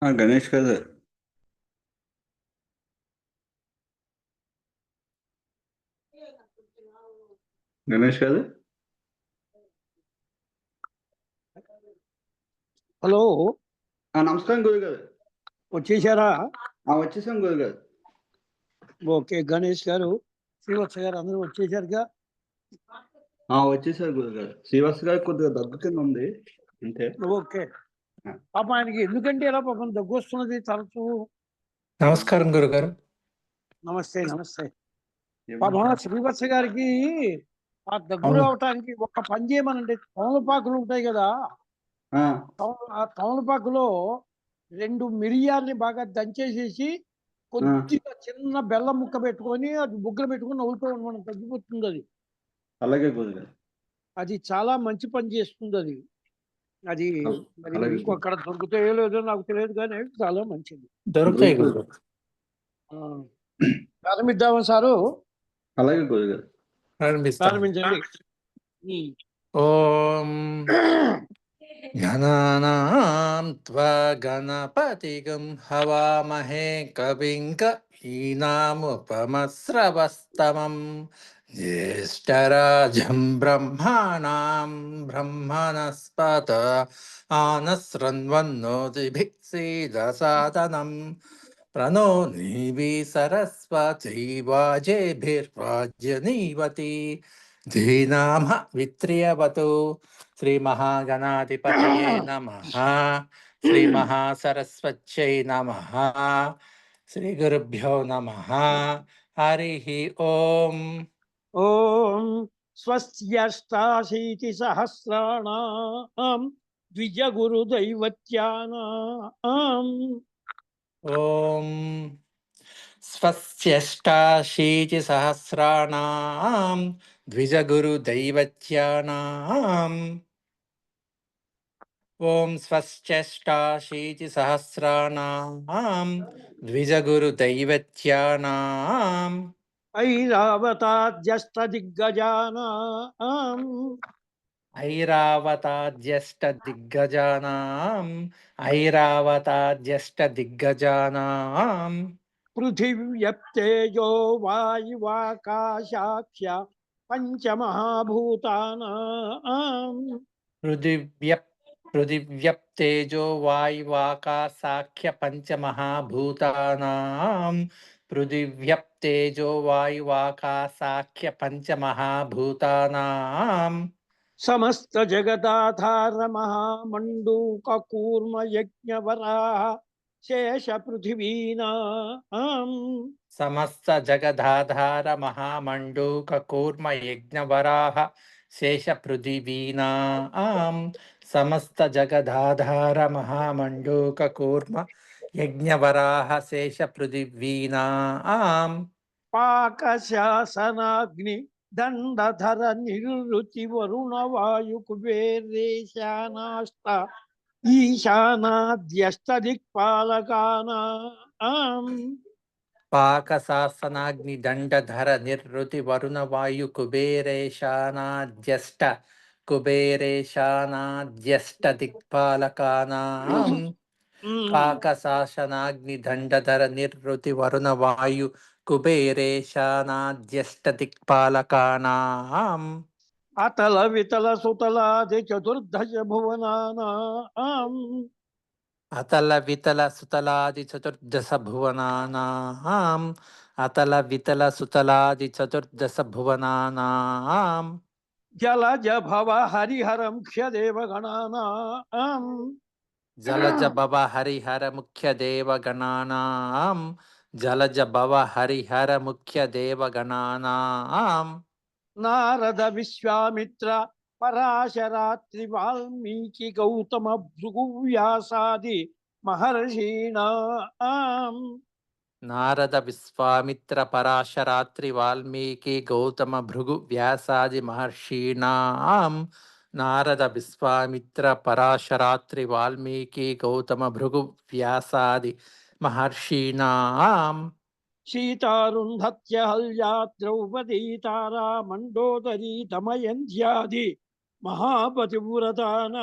గణేష్ కదా. గణేష్ కదా. హలో, నమస్కారం గురు గారు. వచ్చేసారా? వచ్చేసాం గురు గారు. ఓకే, గణేష్ గారు, శ్రీవత్స గారు అందరూ వచ్చేసారుగా? వచ్చేసారు గురు గారు. శ్రీవాస్ గారు కొద్దిగా దగ్గు కింద ఉంది అంతే. ఓకే. పాప ఆయనకి ఎందుకంటే ఇలా పాపం దగ్గు వస్తున్నది తరచు. నమస్కారం గురుగారు. నమస్తే నమస్తే. పాపం శ్రీవత్స గారికి ఆ దగ్గు రావటానికి ఒక పని చేయమనండి. తమలపాకులు ఉంటాయి కదా, ఆ తమలపాకులో 2 మిరియాల్ని బాగా దంచేసేసి కొద్దిగా చిన్న బెల్లం ముక్క పెట్టుకొని అది బుగ్గలు పెట్టుకొని నవ్వుతూ మనం తగ్గిపోతుంది అది. అలాగే గురు గారు. అది చాలా మంచి పని చేస్తుంది అది. అది మరి మీకు అక్కడ దొరుకుతాయో లేదో నాకు తెలియదు, కానీ చాలా మంచిది. దొరుకుతాయి గురు. ప్రారంభిద్దామా సారు? అలాగే గురు గారు. ప్రారంభించండి. ఓం గణానాం త్వా గణపతిగం హవామహే కవిం కవీనాముపమస్రవస్తమం జ్యేష్ఠరాజం బ్రహ్మాణాం బ్రహ్మణస్పత ఆనశృణ్వన్నోతిభిः సీదసాదనం ప్రణో నీవీ సరస్వతీ వాజేభిర్వాజ్యనీవతి ధీనామ విత్రియవతు. శ్రీ మహాగణాధిపతయే నమః. శ్రీ మహాసరస్వత్యై నమః. శ్రీ గురుభ్యో నమః. హరి ఓం. ఓం స్వస్త్యష్టాశీతి సహస్రాణాం ద్విజ గురు దైవత్యానాం. ఓం స్వస్త్యష్టాశీతి సహస్రాణాం ద్విజగురు దైవత్యానాం. ఓం స్వస్త్యష్టాశీతి సహస్రాణాం ద్విజగురు దైవత్యానాం. ఐరావతాద్యష్ట దిగ్గజానాం. ఐరావతాద్యష్ట దిగ్గజానాం. ఐరావతాద్యష్ట దిగ్గజానాం. పృథివ్యప్తేజో వాయువాకాశాఖ్య పంచమహాభూతానాం. పృథివ్యప్తేజో వాయువాకాశాఖ్య పంచమహాభూతానాం. పృథివ్యప్తేజో వాయువాకాశాఖ్య పంచమహాభూతానాం. సమస్త జగదాధార మహామండూక కూర్మ యజ్ఞవరాహ శేష పృథివీనాం. సమస్త జగదాధార మహామండూక కూర్మ యజ్ఞవరాహ శేష పృథివీనాం. సమస్త జగదాధార మహామండూక కూర్మ యజ్ఞవరాహ శేష పృథివీనాం. పాకశాసనాగ్ని దండధర నిరుతి వరుణ వాయు కుబేరేశానాష్ట ఈశానాద్యష్ట దిక్పాలకానాం. పాకశాసనాగ్ని దండధర నిర్రుతి వరుణ వాయు కుబేరేశానాద్యష్ట దిక్పాలకానాం. పాకశాసనాగ్ని దండధర నిర్రుతి వరుణ వాయు కుబేరేశానాద్యష్ట దిక్పాలకానాం. అతల వితల సుతలాది చతుర్దశ భువనానాం. అతల వితల సుతలాది చతుర్దశ భువనానాం. అతల వితల సుతలాది చతుర్దశ భువనానాం. జలజ భవ హరిహర ముఖ్య దేవగణానాం. జలజ భవ హరిహర ముఖ్య దేవగణానాం. జలజ భవ హరిహర ముఖ్య దేవగణానాం. నారద విశ్వామిత్ర పరాశరాత్రి వాల్మీకి గౌతమ భృగు వ్యాసాది మహర్షీణాం. నారద విశ్వామిత్ర పరాశరాత్రి వాల్మీకి గౌతమ భృగు వ్యాసాది మహర్షీణాం. నారద విశ్వామిత్ర పరాశరాత్రి వాల్మీకి గౌతమ భృగు వ్యాసాది మహర్షీణాం. సీతారుంధత్యహల్యా ద్రౌపదీ తారా మండోదరీ దమయంత్యాది మహాపతివ్రతానాం.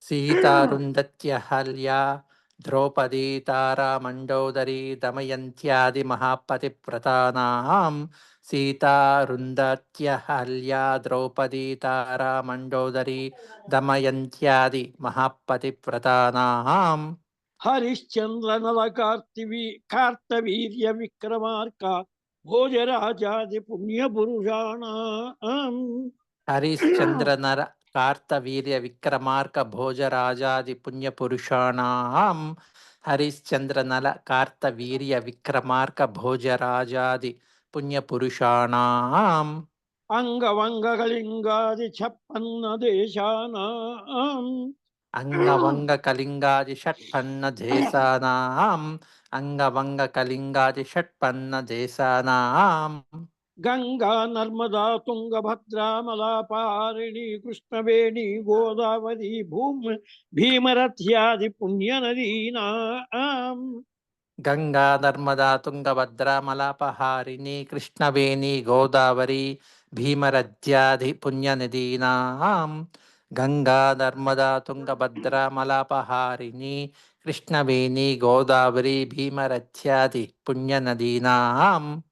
సీతారుందత్యహల్యా ద్రౌపదీ తారా మండోదరీ దమయంత్యాది మహాపతివ్రతానాం సీతారుందత్యహల్యా ద్రౌపదీ తారా మండోదరీ దమయంత్యాది మహాపతివ్రతానాం హరిశ్చంద్ర నల కార్తవీర్య విక్రమార్క భోజరాజాది పుణ్య పురుషాణం. హరిశ్చంద్ర నర కార్తవీర్య విక్రమార్క భోజరాజాది పుణ్యపురుషాణాం హరిశ్చంద్ర నల కార్తవీర్య విక్రమార్క భోజరాజాది పుణ్యపురుషాణాం అంగవంగ కళింగాది ఛప్పన్న దేశానాం. అంగవంగ కళింగాది షట్పన్న దేశానాం అంగవంగ కళింగాది షట్పన్న దేశానాం గంగా నర్మదా తుంగభద్రా మలాపారిణి కృష్ణవేణి గోదావరి భీమరథ్యాది పుణ్యనదీనాం. గంగా నర్మదా తుంగభద్ర మలాపహారిణి కృష్ణవేణి గోదావరి భీమరథ్యాది పుణ్యనదీనాం గంగా నర్మదా తుంగభద్ర మలాపహారిణి కృష్ణవేణి గోదావరి భీమరథ్యాది పుణ్యనదీనాం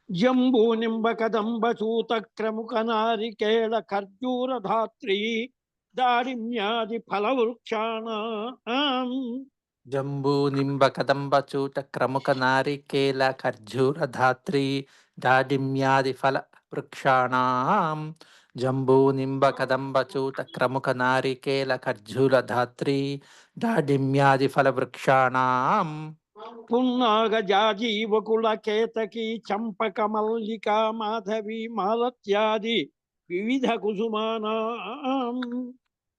జంబూ నింబ కదంబ చూత క్రముక నారికేళ ఖర్జూర ధాత్రి దాడిమ్యాది ఫలవృక్షాణాం. జంబూ నింబ కదంబ చూట క్రముక నారికేల ఖర్జూర ధాత్రి దాడిమ్యాది ఫల వృక్షాణాం జంబూ నింబ కదంబ చూట క్రముక నారికేల ఖర్జూర ధాత్రి దాడిమ్యాది ఫల వృక్షాణాం పున్నాగ జాజీవకుల కేతకి చంపక మల్లిక మాధవి మాలత్యాది వివిధ కుసుమానాం.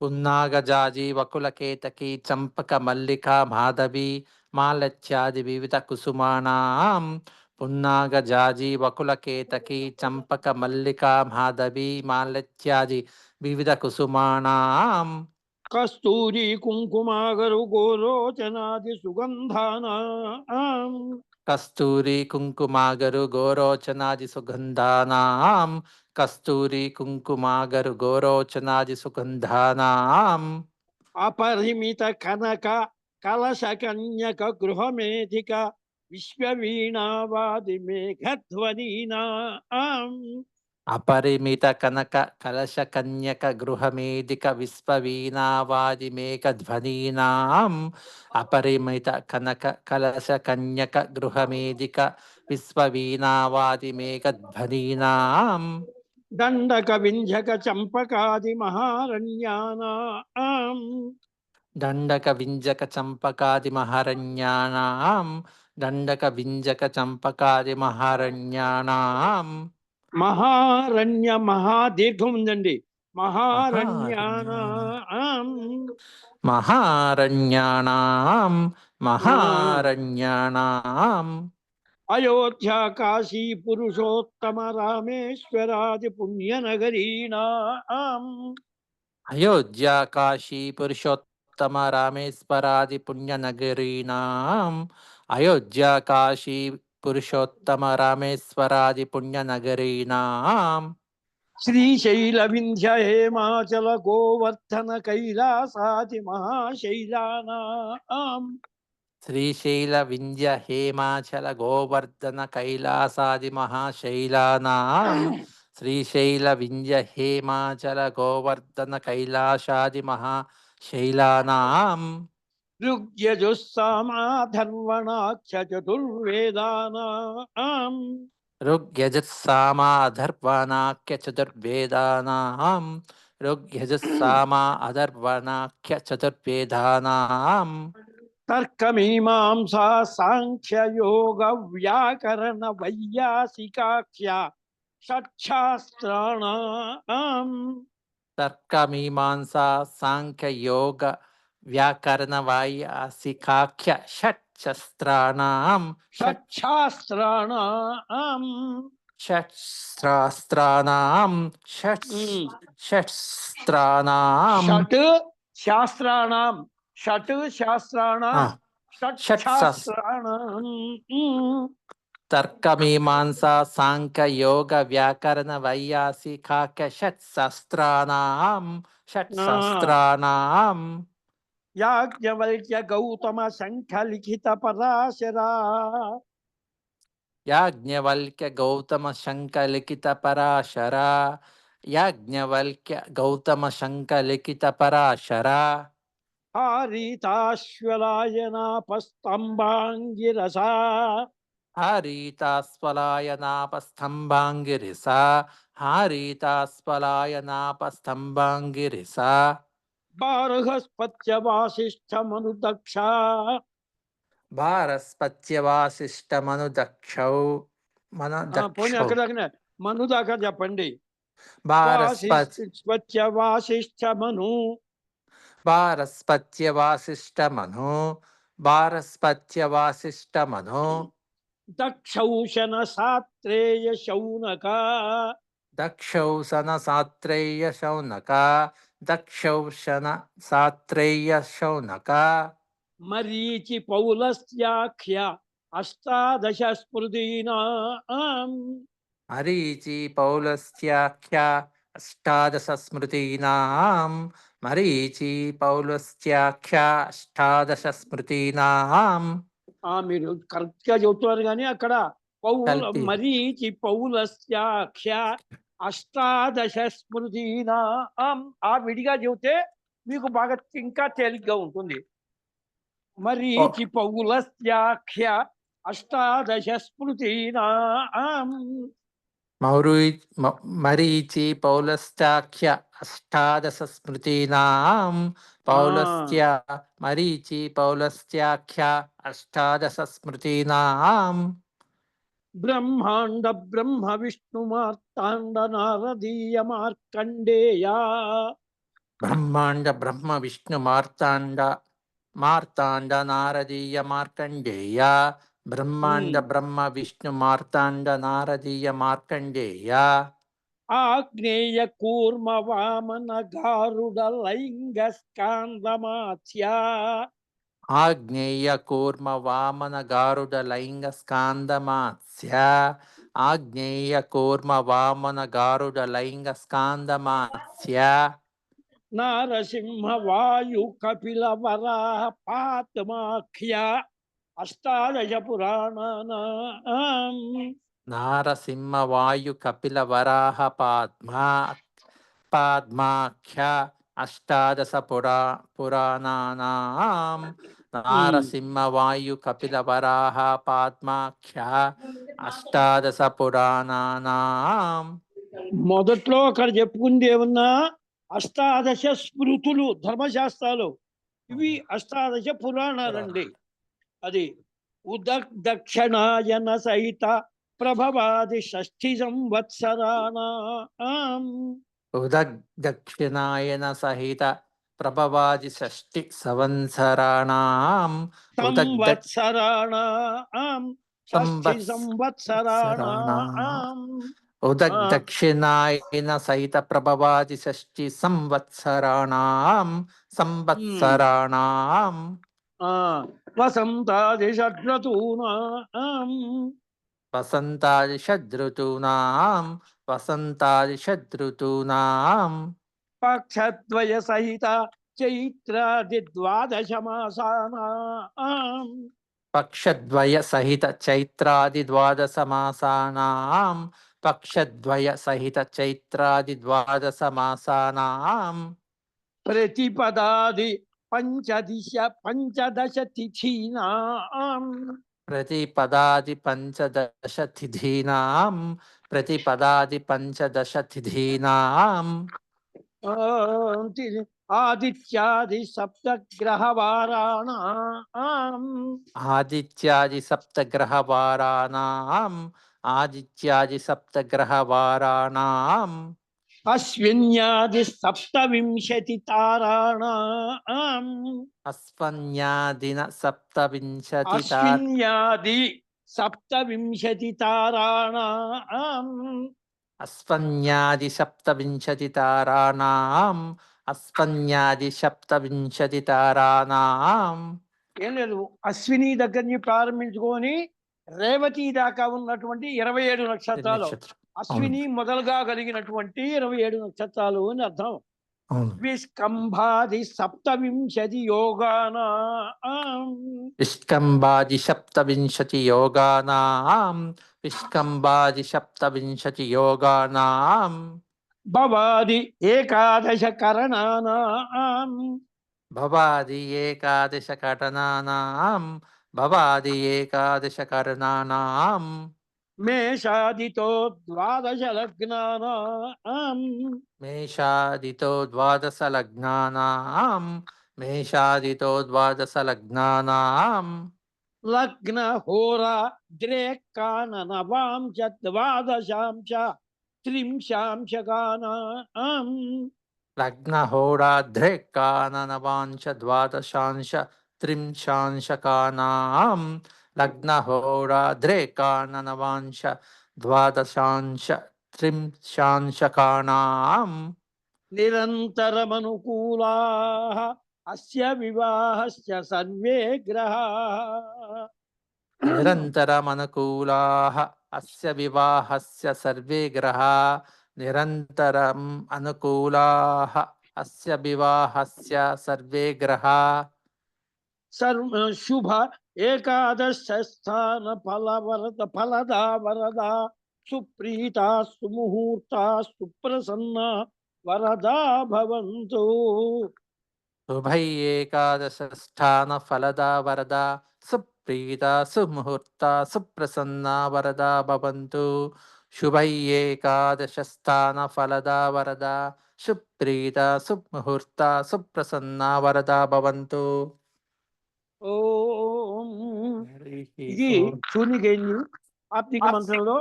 పున్నాగ జాజి వకుల కేతకి చంపక మల్లిక మాధవి మాలత్యాది వివిధ కుసుమానాం పున్నాగ జాజి వకుల కేతకి చంపక మల్లిక మాధవి మాలత్యాది వివిధ కుసుమానాం కస్తూరి కుంకుమాగరు గోరోచనాది సుగంధానాం. కస్తూరి కుంకుమాగరు గోరోచనాది సుగంధానాం కస్తూరి కుంకుమాగరు గోరోచనాది సుగంధానాం అపరిమిత కనక కలశ కన్యక గృహమేధిక విశ్వవీణావాది మేఘధ్వనీనాం. అపరిమిత కనక కలశ కన్యక గృహమేదిక విశ్వవీణావాది మేఘధ్వనీనాం అపరిమిత కనక కలశ కన్యక గృహమేదిక విశ్వవీణావాది మేఘధ్వనీనాం దండక వింధ్యక చంపకాది మహారణ్యానాం. దండక వింజక చంపకాది మహారణ్యానాం దండక వింజక చంపకాది మహారణ్యానాం మహారణ్య మహాదీర్ఘం ఉందండి. మహారణ్యానాం. మహారణ్యానాం మహారణ్యానాం అయోధ్య కాశీ పురుషోత్తమ రామేశ్వరాది పుణ్యనగరీణాం. అయోధ్య కాశీ పురుషోత్తమ రామేశ్వరాది పుణ్యనగరీణాం అయోధ్య కాశీ పురుషోత్తమ రామేశ్వరాది పుణ్యనగరీణాం శ్రీశైల వింధ్య హేమాచల గోవర్ధన కైలాసాది మహాశైలానాం. శ్రీశైల వింధ్య హేమాచల గోవర్ధన కైలాసాది మహాశైలానాం శ్రీశైల వింధ్య హేమాచల గోవర్ధన కైలాసాది మహాశైలానాం ఋగ్యజుస్సామాధర్వణాక్ష చతుర్వేదానాం. ఋగ్యజుస్సామా అధర్వణాఖ్య చతుర్వేదానాం ఋగ్యజుస్సామా అధర్వణాఖ్య చతుర్వేదానాం తర్కమీమాంసా సాంఖ్య యోగ వ్యాకరణ వైయాసికాఖ్య షట్శాస్త్రాణాం. తర్కమీమాంసా సాంఖ్య యోగ వ్యాకరణ వైయాసికాఖ్య షట్శస్త్రాణాం షట్శాస్త్రాణాం. షట్శాస్త్రాణాం షట్స్త్రాణాం షట్ శాస్త్రాణం షట్ శాస్త్రాణం షట్శాస్త్రాణం. తర్కమీమాంసా సాంఖ్య యోగ వ్యాకరణ వైయాసికాఖ్య షట్శాస్త్రాణాం షట్శాస్త్రాణాం యాజ్ఞవల్క్య గౌతమ శంఖ లిఖిత పరాశరా. యాజ్ఞవల్క్య గౌతమ శంఖలిఖిత పరాశరా. యాజ్ఞవల్క్య గౌతమ శంఖలిఖిత పరాశరా. హారీతాశ్వలాయనాపస్తంభాంగిరసా. హారీతాస్వలాయనాపస్తంభాంగిరిసా. హారీతాస్వలాయనాపస్తంభాంగిరిసా. బార్హస్పత్య వాసిష్ఠమనుదక్ష. భారస్పత్యవాసిష్టమనుదక్షౌ పోనీ మనదక్షౌ. అక్కడ మను దాకా చెప్పండి. భారస్పత్ వాసిష్ఠ వాసిష్ఠమను భారస్పత్యవాసిష్టమను. భారస్పత్యవాసిష్టమను. దక్షౌషణ సాత్రేయ శౌనక. దక్షౌసన సాత్రేయ శౌనక. దక్షౌషణ సాత్రేయ శౌనక. మరీచి పౌలస్యాఖ్య అష్టాదశ స్మృతీనాం. మరీచి పౌలస్త్యాఖ్య అష్టాదశ స్మృతీనాం. మరీచి పౌలస్త్యాఖ్య అష్టాదశ స్మృతీనాం. మీరు కరెక్ట్ గా చెబుతున్నారు కానీ అక్కడ కల్పి. మరీచి పౌలస్యాఖ్య అష్టాదశ స్మృతీనాం. ఆ విడిగా చెబితే మీకు బాగా ఇంకా తేలిగ్గా ఉంటుంది. మరీచి పౌలస్యాఖ్య అష్టాదశ స్మృతీనాం. మరీచి పౌలస్త్యాఖ్య అష్టాదశ స్మృతీనాం. పౌలస్త్య మరీచి పౌలస్త్యాఖ్య అష్టాదశ స్మృతీనాం. బ్రహ్మాండ బ్రహ్మ విష్ణు మార్తాండ నారదీయ మార్కండేయ. బ్రహ్మాండ బ్రహ్మ విష్ణు మార్తాండ మార్తాండ నారదీయ మార్కండేయ. బ్రహ్మాండ బ్రహ్మ విష్ణు మార్తాండ నారదీయ మార్కండేయ. ఆగ్నేయ కూర్మ వామన గారుడ లైంగ స్కాందమాత్య. ఆగ్నేయ కూర్మ వామన గారుడ లైంగ స్కాందమాత్స్య. ఆగ్నేయ కూర్మ వామన గారుడ లైంగ స్కాందమాత్స్య. నారసింహ వాయు కపిల వరాహ పాత్మాఖ్య అష్టాదశ పురాణానాం. నారసింహ వాయు కపిల వరాహ పాద్మాఖ్య అష్టాదశ పురాణానాం. నారసింహ వాయు కపిల వరాహ పాద్మాఖ్య అష్టాదశ పురాణానాం. మొదట్లో అక్కడ చెప్పుకుంది ఏమన్నా అష్టాదశ స్మృతులు ధర్మశాస్త్రాలు. ఇవి అష్టాదశ పురాణాలండి. అది దక్షిణాయన సహిత ప్రభవాది షష్ఠి సంవత్సరాణాం. దక్షిణాయన సహిత ప్రభవాది షష్ఠి సంవత్సరాణాం. సంవత్సరాణాం షష్ఠి సంవత్సరాణాం. దక్షిణాయన సహిత ప్రభవాది షష్ఠి సంవత్సరాణాం. సంవత్సరాణాం. వసంతాది షడ్ఋతూనాం. వసంతాది షడ్ఋతూనాం. వసంతాది షడ్ఋతూనాం. పక్షద్వయ సహిత చైత్రాది ద్వాదశ మాసానాం. పక్షద్వయ సహిత చైత్రాది ద్వాదశ మాసానాం. పక్షద్వయ సహిత చైత్రాది ద్వాదశ మాసానాం. ప్రతిపదాది పంచదశ తిథీనాం. ప్రతిపదాది పంచదశ తిథీనాం. ప్రతిపదాది పంచదశ తిథీనాం. ఆదిత్యాది సప్తగ్రహవారాణాం. ఆదిత్యాది సప్తగ్రహవారాణాం. ఆదిత్యాది సప్తగ్రహవారాణాం. అశ్విన్యాది సప్తవింశతి తారాణాం. అస్వన్యాదిన సప్తవింశతి అశ్విన్యాది సప్తవింశతి తారాణాం. అస్వన్యాది సప్తవింశతి తారాణాం. అస్వన్యాది సప్తవింశతి తారాణాం. ఏం లేదు, అశ్విని దగ్గర నుంచి ప్రారంభించుకొని రేవతి దాకా ఉన్నటువంటి 27 నక్షత్రాలు. అశ్విని మొదలుగా కలిగినటువంటి 27 నక్షత్రాలు అని అర్థం. అవును. విస్కంభాది సప్తవింశతి యోగానా విష్కంబాది సప్తవింశతి యోగానాం విష్కంబాది సప్తవింశతి యోగానాం భవాది ఏకాదశ కరణానాం భవాది ఏకాదశ కటనానాం భవాది ఏకాదశ కరణానాం మేషాదితో ద్వాదశ లగ్నానాం మేషాదితో ద్వాదశ లగ్నానాం మేషాదితో ద్వాదశ లగ్నానాం లగ్న హోరా ద్రేకాననవాంశ ద్వాదశాంశ త్రింశాంశకానాం లగ్నహోరాధ్రేకాననవాంశ ద్వాదశాంశ త్రింశాంశకానాం లగ్నహోరాధ్రేకాననవాంశ ద్వాదశాంశ త్రింశాంశకానాం నిరంతరమనుకూలా అస్య వివాహస్య సర్వే గ్రహాః నిరంతరమనుకూలాః అస్య వివాహస్య సర్వే గ్రహా నిరంతరం అనుకూలాః అస్య వివాహస్య సర్వే గ్రహా శుభ ఏకాదశ స్థాన ఫలదా వరదా సుప్రీత సుముహూర్త సుప్రసన్న వరదా భవంతు. శుభై ఏకాదశ స్థాన ఫలదా వరదా సుప్రీత సుముహూర్త సుప్రసన్న వరదా భవంతు. శుభై ఏకాదశ స్థాన ఫలదా వరదా సుప్రీత సుముహూర్త సుప్రసన్న వరదా భవంతు. ఓం. ఇది శూన్యకేంద్రి ఆత్మిక మంత్రంలో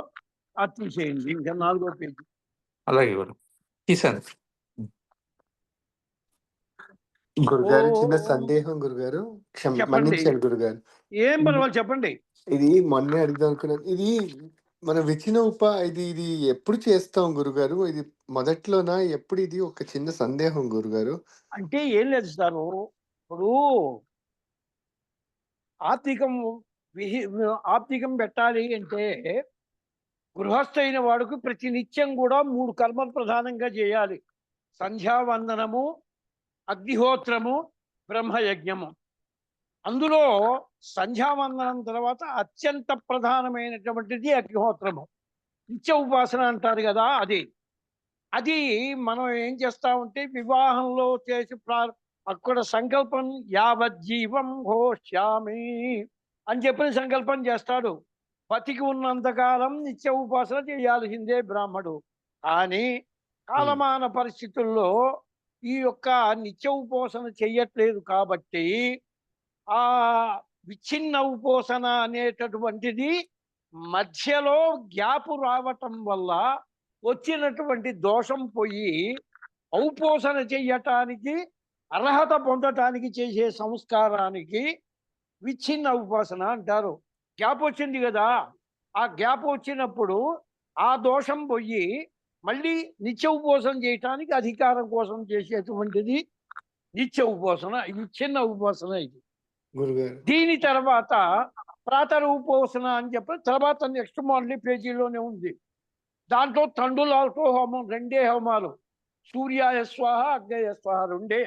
తీసేయండి. ఇంకా 4వ పేజీ. అలాగే గురు తీసాను. గురుగారు చిన్న ఓం. సందేహం గురుగారు, చెప్పండి. మన్నించండి గురుగారు. ఏం పర్వాలేదు చెప్పండి. ఇది మొన్నే అడుగుదాం అనుకున్నాను. ఇది మనం విచ్చిన ఇది ఇది ఎప్పుడు చేస్తాం గురుగారు? ఇది మొదట్లోనా ఎప్పుడు? ఇది ఒక చిన్న సందేహం గురుగారు. అంటే ఏం లేదు సారు, ఇప్పుడు ఆత్మికం ఆత్మికం పెట్టాలి అంటే గృహస్థ అయిన వాడుకు ప్రతి నిత్యం కూడా 3 కర్మలు ప్రధానంగా చేయాలి. సంధ్యావందనము, అగ్నిహోత్రము, బ్రహ్మయజ్ఞము. అందులో సంధ్యావందనం తర్వాత అత్యంత ప్రధానమైనటువంటిది అగ్నిహోత్రము. నిత్య ఉపాసన అంటారు కదా, అది మనం ఏం చేస్తామంటే వివాహంలో చేసి అక్కడ సంకల్పం యావజ్జీవం హోష్యామి అని చెప్పిన సంకల్పం చేస్తాడు. బతికి ఉన్నంతకాలం నిత్య ఉపాసన చేయాల్సిందే బ్రాహ్మడు. కానీ కాలమాన పరిస్థితుల్లో ఈ యొక్క నిత్య ఉపాసన చెయ్యట్లేదు కాబట్టి ఆ విచ్ఛిన్న ఉపాసన అనేటటువంటిది మధ్యలో గ్యాపు రావటం వల్ల వచ్చినటువంటి దోషం పోయి ఔపోసన చెయ్యటానికి, అర్హత పొందటానికి చేసే సంస్కారానికి విచ్ఛిన్న ఉపాసన అంటారు. గ్యాప్ వచ్చింది కదా, ఆ గ్యాప్ వచ్చినప్పుడు ఆ దోషం పోయి మళ్ళీ నిత్య ఉపాసన చేయటానికి అధికారం కోసం చేసేటువంటిది నిత్య ఉపాసన, విచ్ఛిన్న ఉపాసన ఇది. దీని తర్వాత ప్రాతర ఉపాసన అని చెప్పి తర్వాత నెక్స్ట్ మళ్ళీ పేజీలోనే ఉంది. దాంట్లో తండులాలతో హోమం, 2 హోమాలు, సూర్యాయ స్వాహ అగ్నేయ స్వాహ 2.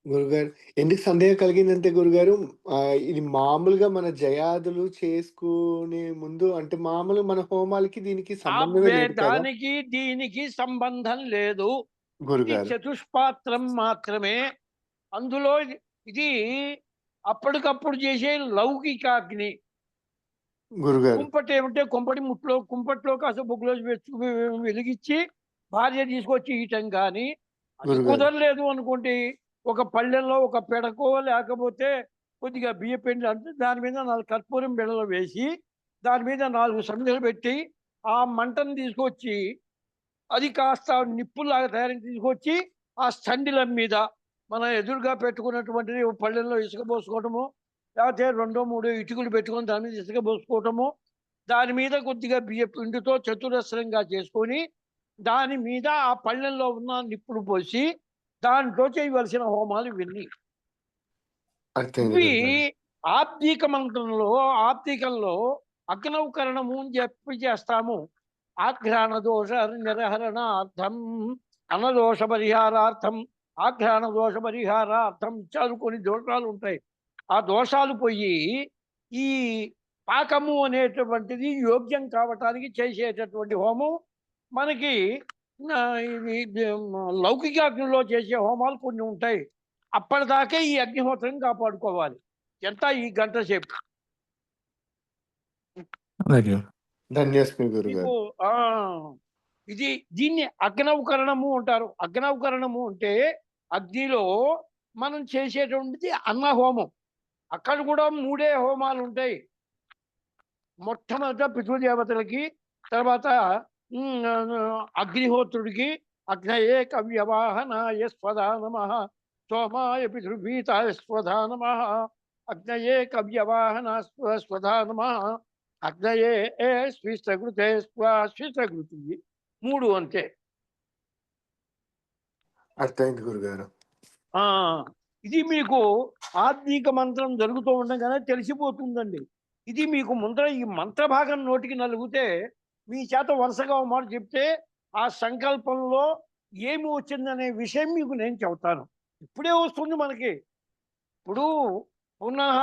గురుగారు ఎందుకు సందేహం కలిగిందంటే గురుగారు, ఇది మామూలుగా మన జయాదులు చేసుకునే ముందు అంటే మామూలు మన హోమాలకి దీనికి సంబంధం లేదు కదా? దానికి దీనికి సంబంధం లేదు. గురుగారు చతుష్పాత్రం మాత్రమే. అందులో ఇది అప్పటికప్పుడు చేసే లౌకికాగ్ని. గురుగారు కుంపటి ఏమిటంటే కుంపట్లో కాస్త బొగ్గులో వెలిగించి భార్య తీసుకొచ్చి ఇయటం. కానీ అది కుదరలేదు అనుకోండి, ఒక పళ్ళెంలో ఒక పిడకో లేకపోతే కొద్దిగా బియ్య పిండి అంటే దాని మీద 4 కర్పూరం బిళ్ళలు వేసి దాని మీద 4 సమిధలు పెట్టి ఆ మంటను తీసుకొచ్చి అది కాస్త నిప్పులాగా తయారీ తీసుకొచ్చి ఆ స్టండిల మీద మన ఎదురుగా పెట్టుకున్నటువంటిది పళ్ళెంలో ఇసుక పోసుకోవటము, లేకపోతే 2-3 ఇటుకలు పెట్టుకొని దాని మీద ఇసుక పోసుకోవటము, దాని మీద కొద్దిగా బియ్య పిండితో చతురస్రంగా చేసుకొని దాని మీద ఆ పళ్ళెంలో ఉన్న నిప్పులు పోసి దాంట్లో చేయవలసిన హోమాలు ఇవన్నీ. ఇవి ఆప్తిక మంత్రంలో, ఆప్తికంలో అగ్నౌకరణము అని చెప్పి చేస్తాము. ఆఘ్రాణ దోష నిరహరణార్థం అన్నదోష పరిహారార్థం, ఆఘ్రాణ దోష పరిహారార్థం ఇచ్చారు. కొన్ని దోషాలు ఉంటాయి. ఆ దోషాలు పోయి ఈ పాకము అనేటువంటిది యోగ్యం కావటానికి చేసేటటువంటి హోమం మనకి ఇది లౌకిక అగ్నిలో చేసే హోమాలు కొన్ని ఉంటాయి. అప్పటిదాకే ఈ అగ్నిహోత్రం కాపాడుకోవాలి. ఎంత ఈ గంట సేపు ధన్యస్మి గురుగారు. ఇది దీన్ని అగ్నవకరణము అంటారు. అగ్నవకరణము అంటే అగ్నిలో మనం చేసేటువంటిది అన్న హోమం. అక్కడ కూడా 3 హోమాలు ఉంటాయి. మొట్టమొదట పితృదేవతలకి, తర్వాత అగ్నిహోత్రుడికి, అగ్నయే కవ్యవాహనాయ స్వధా నమః, సోమాయ పితృభీతాయ స్వధా నమః, అగ్నయే కవ్యవాహన స్వధా నమః, అగ్నయే స్విష్టకృతే స్విష్టకృతి. 3 అంతే. అర్థమైంది గురుగారు. ఇది మీకు ఆత్మీక మంత్రం జరుగుతూ ఉండగానే తెలిసిపోతుందండి. ఇది మీకు ముందర ఈ మంత్ర భాగం నోటికి నలుగుతే మీ చేత వరుసగా ఒక మాట చెప్తే ఆ సంకల్పంలో ఏమి వచ్చిందనే విషయం మీకు నేను చెబుతాను. ఇప్పుడే వస్తుంది మనకి. ఇప్పుడు పునః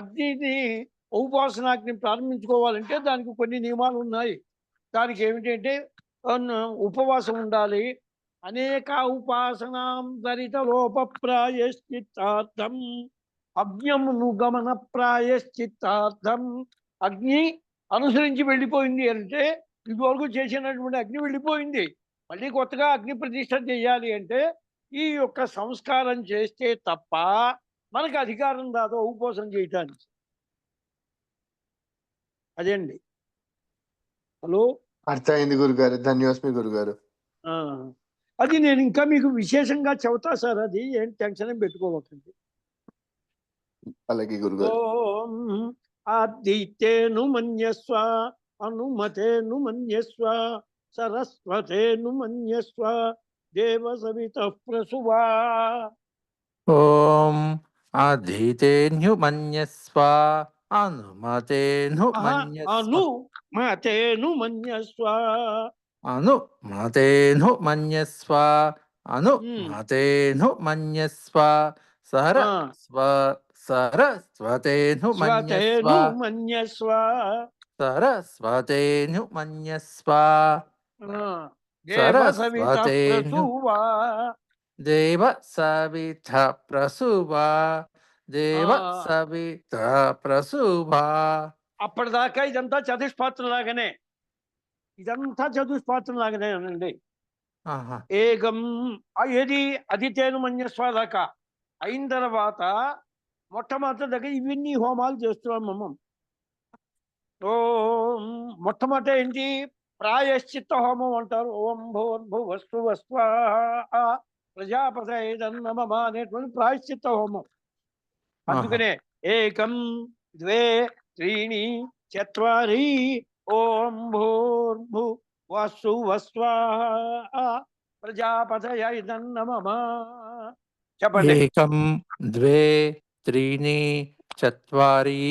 అగ్నిని ఉపాసనాగ్ని ప్రారంభించుకోవాలంటే దానికి కొన్ని నియమాలు ఉన్నాయి. దానికి ఏమిటంటే ఉపవాసం ఉండాలి. అనేక ఉపాసనాం దరిత లోప ప్రాయశ్చిత్తార్థం అగ్నిముగమన ప్రాయశ్చిత్తార్థం. అగ్ని అనుసరించి వెళ్ళిపోయింది అంటే ఇదివరకు చేసినటువంటి అగ్ని వెళ్ళిపోయింది. మళ్ళీ కొత్తగా అగ్ని ప్రతిష్ఠ చేయాలి అంటే ఈ యొక్క సంస్కారం చేస్తే తప్ప మనకు అధికారం రాదు ఉపవాసం చేయటానికి. అదేండి. హలో, అర్థమైంది గురుగారు. ధన్యవాస్మి గురుగారు. అది నేను ఇంకా మీకు విశేషంగా చెబుతా సార్. అది ఏం టెన్షన్ ఏం పెట్టుకోవకండి. అలాగే గురుగారు. ఓం ఆదిత్యేను మన్యస్వ, అనుమతేను మన్యస్వ, సరస్వతేను మన్యస్వ, దేవ సవితః ప్రసువా. ఓం ఆదితేన్యు మన్యస్వ, అనుమతేను మన్యస్వ, అనుమతేను మన్యస్వ, అనుమతేను మన్యస్వ, అనుమతేను మన్యస్వ, సరస్వతేను మన్యస్వ, మన్యస్వ, సరస్వతేను మన్యస్వ, దేవ సవితః ప్రసువా. దేవ సవిత ప్రసువా, దేవ సవిత ప్రసువా. అప్పటిదాకా ఇదంతా చతుష్పాత్రలాగానే, ఇదంతా చతుష్పాత్రలాగానే అనండి. ఏకం ఏది అదితేను మన్యస్వ దాకా అయిన తర్వాత మొట్టమొదటి దగ్గర ఇవన్నీ హోమాలు చేస్తున్నాం మనం. ఓం మొట్టమొదట ఏంటి? ప్రాయశ్చిత్త హోమం అంటారు. ఓం భూర్భువస్సు స్వాహా ప్రజాపతయేదన్నమమ అనేటువంటి ప్రాయశ్చిత్త హోమం. అందుకనే ఏకం ద్వే త్రీణి చత్వారి ఓం భూర్భువస్సు స్వాహా ప్రజాపతయేదన్నమమ. చెప్పండి. ఏకం ద్వే త్రీణి చత్వారి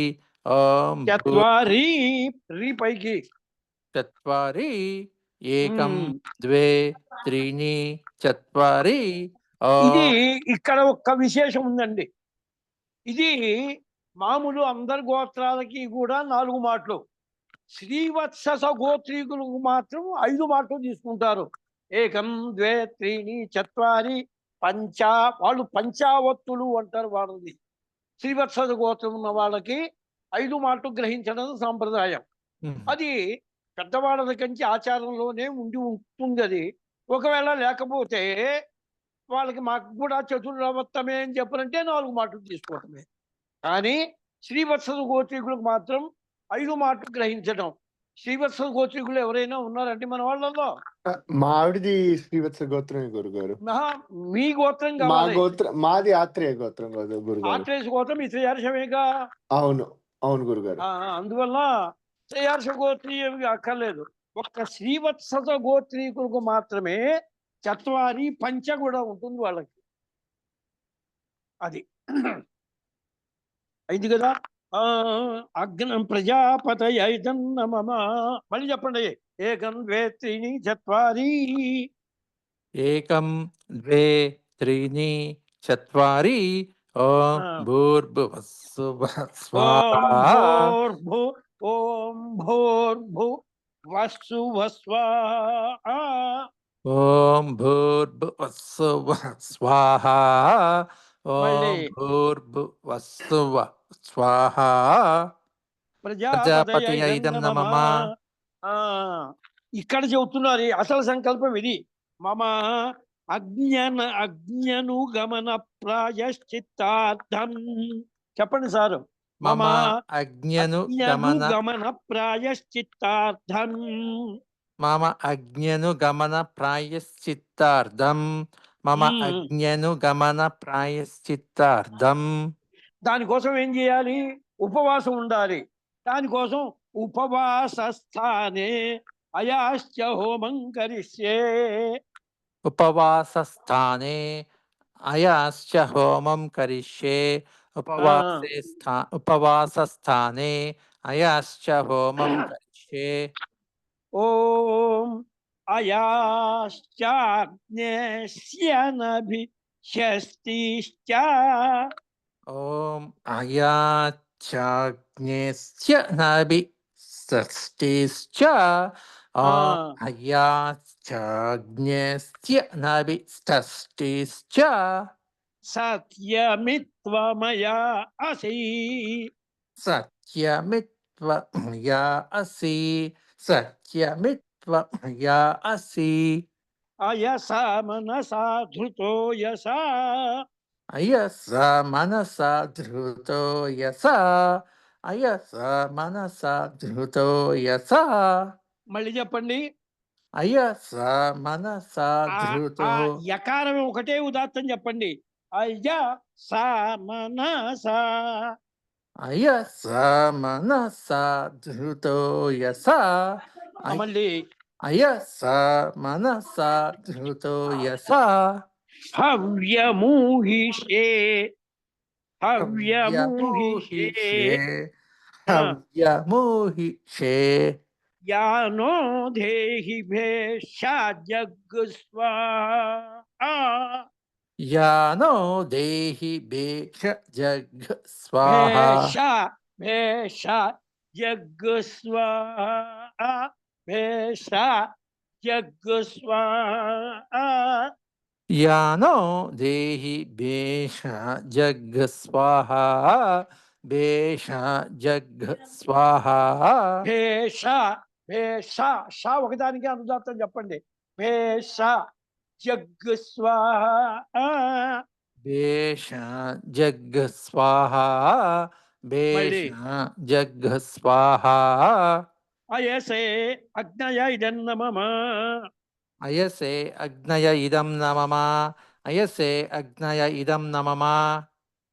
ఓం చత్వారి రీ పైకి చత్వారి. ఏకం ద్వే త్రీణి చత్వారి. ఇది ఇక్కడ ఒక్క విశేషం ఉందండి. ఇది మామూలు అందరి గోత్రాలకి కూడా 4 మాటలు. శ్రీవత్స గోత్రీకులకు మాత్రం 5 మాటలు తీసుకుంటారు. ఏకం ద్వే త్రీణి చత్వారి పంచా. వాళ్ళు పంచావత్తులు అంటారు వాళ్ళది. శ్రీవత్స గోత్రం ఉన్న వాళ్ళకి 5 మాటలు గ్రహించడం సాంప్రదాయం. అది పెద్దవాళ్ళ దగ్గర నుంచి ఆచారంలోనే ఉంటుంది. అది ఒకవేళ లేకపోతే వాళ్ళకి మాకు కూడా చతుర్వత్తమే అని చెప్పాలంటే 4 మాటలు తీసుకోవటమే. కానీ శ్రీవత్స గోత్రీకులకు మాత్రం 5 మాటలు గ్రహించడం. శ్రీవత్స గోత్రీకులు ఎవరైనా ఉన్నారంటే మన వాళ్ళలో? మావిడిది శ్రీవత్స గోత్రమే గురుగారు. మీ గోత్రం మా కావాలి. గోత్రం మాది ఆత్రేయ గోత్రం కాదు గురుగారు. ఆత్రేయ గోత్రం ఈ త్రయార్షమేగా. అవును అవును గురుగారు. అందువల్ల త్రయార్ష గోత్రీయ అక్కర్లేదు. ఒక్క శ్రీవత్స గోత్రీకులకు మాత్రమే చత్వారి పంచ కూడా ఉంటుంది వాళ్ళకి. అది అయింది కదా. అగ్నం ప్రజాపతయేదన్నమమ. మళ్ళీ చెప్పండి. ఏకం ద్వే త్రీణి చత్వారి ఏకం ద్వే త్రీణి చత్వారి ఓం ఆ. భూర్భువస్సువః ఓం స్వాహా భూర్భు ఓం భూర్భు వస్సు వస్వా. ఓం భూర్భువస్సువః స్వాహా మళ్ళీ ఓం భూర్భువస్సువః స్వాహా ప్రజాపతయ ఇదం నమః. నమః. ఆ ఇక్కడ చెబుతున్నారు ఈ అసలు సంకల్పం ఇది. మమ అజ్ఞను గమన ప్రాయశ్చిత్తార్థం. చెప్పండి సారు. మమ అజ్ఞను గమన గమన ప్రాయశ్చిత్తార్థం. మమ అజ్ఞను గమన ప్రాయశ్చిత్తార్థం మమ అజ్ఞను గమన ప్రాయశ్చిత్తార్థం. దానికోసం ఏం చేయాలి? ఉపవాసం ఉండాలి. దానికోసం ఉపవాసస్థానే అయాశ్చ హోమం కరిష్యే. ఉపవాసస్థానే అయాశ్చ హోమం కరిష్యే. ఉపవాసస్థానే అయాశ్చ హోమం కరిష్యే. ఓం అయాశ్చాగ్నేస్యనభిషస్తిశ్చ. ఓం అయాచ్ఛాగ్నేస్య నభి షష్ఠిశ్చ. ఓం అయాచ్ఛాగ్నేస్య నభి షష్ఠిశ్చ. సత్యమిత్వమయా అసి. సత్యమిత్వమయా అసి. సత్యమిత్వమయా అసి. అయసా మనసా ధృతో యసా. అయస మనసా ధృతో యస. అయస మనసా ధృతో యస. మళ్ళీ చెప్పండి. అయస మనసా ధృతో. యకారం ఒకటే ఉదాత్తం చెప్పండి. అయ్య సా మనసా. అయస మనసా ధృతో యస. మళ్ళీ అయస మనసా ధృతో యస. హవ్యమూహిషే. హవ్యమూహిషే. హవ్యమూహిషే. యానో దేహి భేషాజగ్స్వా. యానో దేహి భేష జగ్ స్వాహా. భేష జగ్స్వా. భేష జగ్స్వా. యానో దేహి భేష జగ్ స్వాహా. భేష జగ్ స్వాహా. భేష భేష షా ఒకదానికి అనుదాత్తం చెప్పండి. భేష జగ్ స్వాహా. భేష జగ్ స్వాహా. భేష జగ్ స్వాహా. అయసే అగ్నయ ఇదన్నమమ. అయసే అగ్నయ ఇదం నమమ. అయసే అగ్నయ ఇదం నమమ.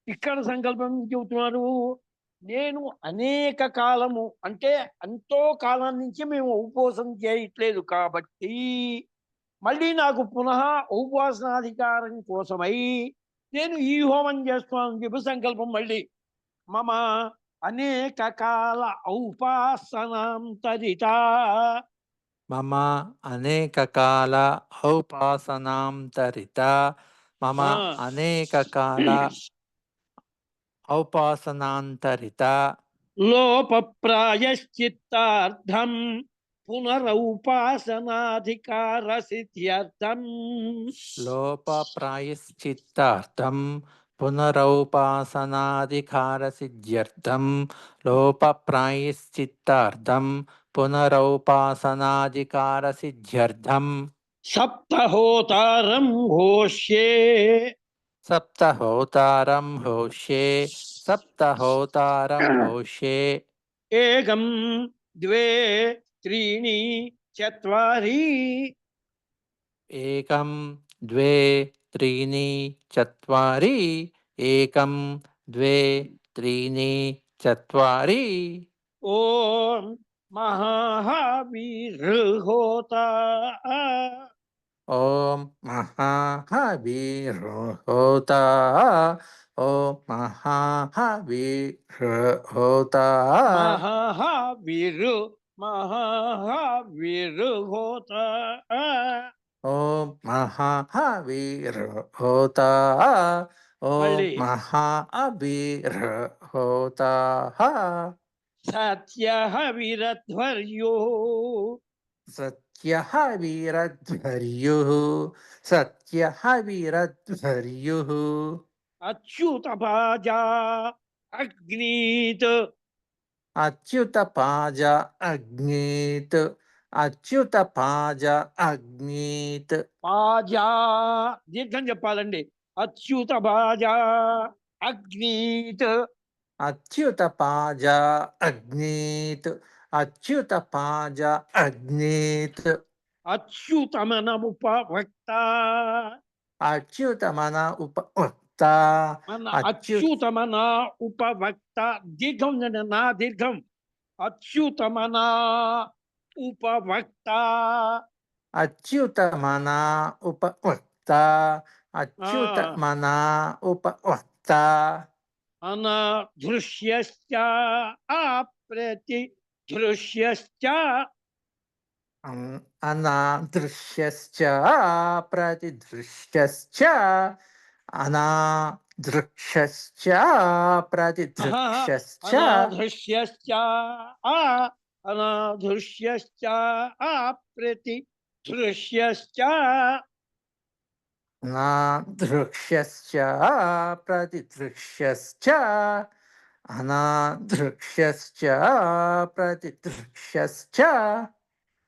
ఇక్కడ సంకల్పం చెబుతున్నారు. నేను అనేక కాలము అంటే ఎంతో కాలం నుంచి మేము ఉపవాసం చేయట్లేదు కాబట్టి మళ్ళీ నాకు పునః ఉపవాసనాధికారం కోసమై నేను ఈ హోమం చేస్తున్నానని చెప్పి సంకల్పం. మళ్ళీ మమ అనేక కాల ఔపాసనాంతరిత. మమ అనేక కాల ఔపాసనాంతరిత. మమ అనేక కాల ఔపాసనాంతరిత. లోప ప్రాయశ్చిత్తార్థం పునరౌపాసనాధికార సిద్ధ్యర్థం. లోప ప్రాయశ్చిత్తార్థం పునరౌపాసనాధికార సిద్ధ్యర్థం. లోప ప్రాయశ్చిత్తార్థం పునరౌపాసనాధికార సిద్ధ్యర్థం. సప్తహోతారం ఘోష్యే. సప్తహోతారం హోష్యే. సప్తహోతారం హోష్యే. ఏకం ద్వే త్రీణి చత్వారి. ఏకం ద్వే త్రీణి చత్వారి. ఏకం ద్వే త్రీణి చత్వారి. ఓం మహావీర్హోతా. ఓం మహావీర్హోతా. ఓం మహావీర్హోతా. మహావీర్హోతా. ఓం మహావీర హోతా ఓం మళ్ళీ మహావీర హోతా సత్యః వీరధ్వర్యో సత్యః వీరధ్వర్యుః సత్యః వీరధ్వర్యుః అచ్యుతపాజా అగ్నీత్ అచ్యుతపాజ అగ్నీత్ అచ్యుతపాజ అగ్నీత్ పాజా దీర్ఘం చెప్పాలండి. అచ్యుతపాజా అగ్నీత్ అచ్యుతపాజ అగ్నీత్ అచ్యుతపాజ అగ్నీత్ అచ్యుతమనముపవక్త అచ్యుతమన ఉపవక్త మన అచ్యుత అచ్యుతమన ఉపవక్త దీర్ఘం ఉందండి, నా దీర్ఘం. అచ్యుతమన ఉపవక్త అచ్యుతమన ఉపవక్త అచ్యుతమన ఉపవక్త అనదృశ్యశ్చ అప్రతి దృశ్యశ్చ అనాదృశ్యశ్చ ప్రతిదృశ్యశ్చ అనాదృశ్యశ్చ ప్రతిదృశ్యశ్చ అనదృశ్యశ్చ అనదృశ్యశ్చ అప్రతి దృశ్యశ్చ అనాదృశ్యశ్చ ప్రతిదృశ్యశ్చ అనాదృశ్యశ్చ ప్రతిదృశ్యశ్చ